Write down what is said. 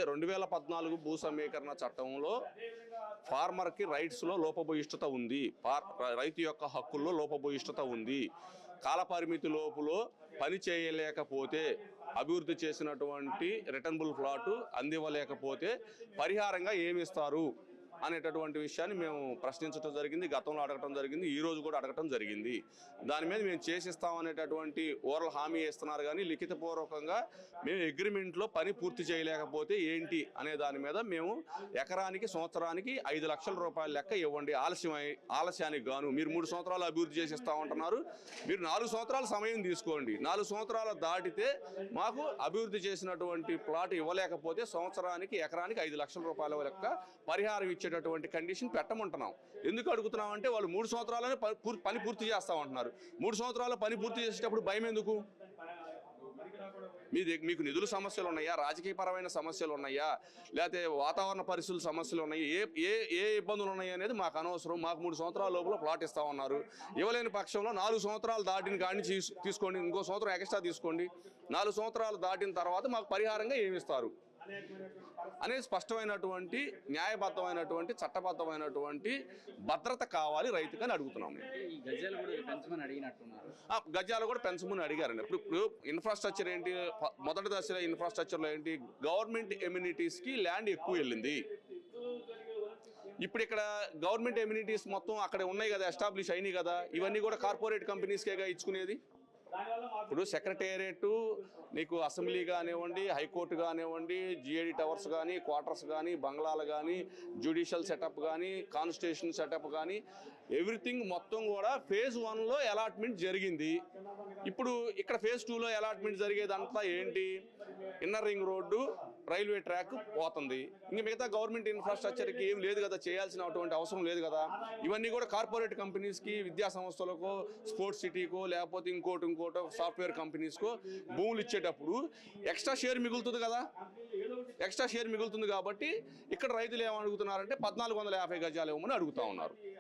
2014 భూ సమీకరణ చట్టంలో ఫార్మర్కి రైట్స్లో లోపభూయిష్టత ఉంది, రైతు యొక్క హక్కుల్లో లోపభూయిష్టత ఉంది. కాలపరిమితి లోపులో పని చేయలేకపోతే అభివృద్ధి చేసినటువంటి రిటర్నబుల్ ప్లాటు అందివ్వలేకపోతే పరిహారంగా ఏమిస్తారు అనేటటువంటి విషయాన్ని మేము ప్రశ్నించడం జరిగింది, గతంలో అడగటం జరిగింది, ఈరోజు కూడా అడగటం జరిగింది. దాని మీద మేము చేసిస్తామనేటటువంటి ఓరల్ హామీ ఇస్తున్నారు, కానీ లిఖితపూర్వకంగా మేము అగ్రిమెంట్లో పని పూర్తి చేయలేకపోతే ఏంటి అనే దాని మీద మేము ఎకరానికి సంవత్సరానికి 5 లక్షల రూపాయల లెక్క ఇవ్వండి, ఆలస్యానికి గాను. మీరు 3 సంవత్సరాలు అభివృద్ధి చేసిస్తామంటున్నారు, మీరు 4 సంవత్సరాల సమయం తీసుకోండి. 4 సంవత్సరాలు దాటితే మాకు అభివృద్ధి చేసినటువంటి ప్లాట్ ఇవ్వలేకపోతే సంవత్సరానికి ఎకరానికి 5 లక్షల రూపాయల లెక్క పరిహారం ఇచ్చేటటువంటి కండిషన్ పెట్టమంటున్నాం. ఎందుకు అడుగుతున్నాం అంటే వాళ్ళు 3 సంవత్సరాలనే పని పూర్తి చేస్తామంటున్నారు. 3 సంవత్సరాల పని పూర్తి చేసేటప్పుడు భయం ఎందుకు? మీకు నిధుల సమస్యలు ఉన్నాయా, రాజకీయపరమైన సమస్యలు ఉన్నాయా, లేకపోతే వాతావరణ పరిస్థితుల సమస్యలు ఉన్నాయి, ఏ ఇబ్బందులు ఉన్నాయి అనేది మాకు అనవసరం. మాకు 3 సంవత్సరాల లోపల ప్లాట్ ఇస్తామన్నారు. ఇవ్వలేని పక్షంలో 4 సంవత్సరాలు దాటిన కాడిని తీసుకోండి, ఇంకో సంవత్సరం ఎక్స్ట్రా తీసుకోండి. 4 సంవత్సరాలు దాటిన తర్వాత మాకు పరిహారంగా ఏమిస్తారు అనేది స్పష్టమైనటువంటి, న్యాయబద్ధమైనటువంటి, చట్టబద్ధమైనటువంటి భద్రత కావాలి రైతుకని అడుగుతున్నాం. గజాలు కూడా పెంచమని అడిగారండి. ఇప్పుడు ఇన్ఫ్రాస్ట్రక్చర్ ఏంటి, మొదటి దశలో ఇన్ఫ్రాస్ట్రక్చర్లో ఏంటి, గవర్నమెంట్ ఎమ్యూనిటీస్కి ల్యాండ్ ఎక్కువ వెళ్ళింది. ఇప్పుడు ఇక్కడ గవర్నమెంట్ ఎమ్యూనిటీస్ మొత్తం అక్కడ ఉన్నాయి కదా, ఎస్టాబ్లిష్ అయినాయి కదా, ఇవన్నీ కూడా కార్పొరేట్ కంపెనీస్కేగా ఇచ్చుకునేది. ఇప్పుడు సెక్రటేరియట్, నీకు అసెంబ్లీ కానివ్వండి, హైకోర్టు కానివ్వండి, జిఏడి టవర్స్ కానీ, క్వార్టర్స్ కానీ, బంగ్లాలు కానీ, జ్యుడిషియల్ సెటప్ కానీ, కాన్స్టిట్యూషన్ సెటప్ కానీ, ఎవ్రీథింగ్ మొత్తం కూడా ఫేజ్ 1లో అలాట్మెంట్ జరిగింది. ఇప్పుడు ఇక్కడ ఫేజ్ 2లో అలాట్మెంట్ జరిగేదంతా ఏంటి? Inner ring road, railway track పోతుంది. ఇంక మిగతా గవర్నమెంట్ ఇన్ఫ్రాస్ట్రక్చర్కి ఏం లేదు కదా, చేయాల్సినటువంటి అవసరం లేదు కదా. ఇవన్నీ కూడా కార్పొరేట్ కంపెనీస్కి, విద్యా సంస్థలకు, స్పోర్ట్స్ సిటీకో, లేకపోతే ఇంకోటో సాఫ్ట్వేర్ కంపెనీస్కో భూములు ఇచ్చేటప్పుడు ఎక్స్ట్రా షేర్ మిగులుతుంది కదా. ఎక్స్ట్రా షేర్ మిగులుతుంది కాబట్టి ఇక్కడ రైతులు ఏమడుగుతున్నారంటే 1450 గజాలు ఇవ్వమని అడుగుతా ఉన్నారు.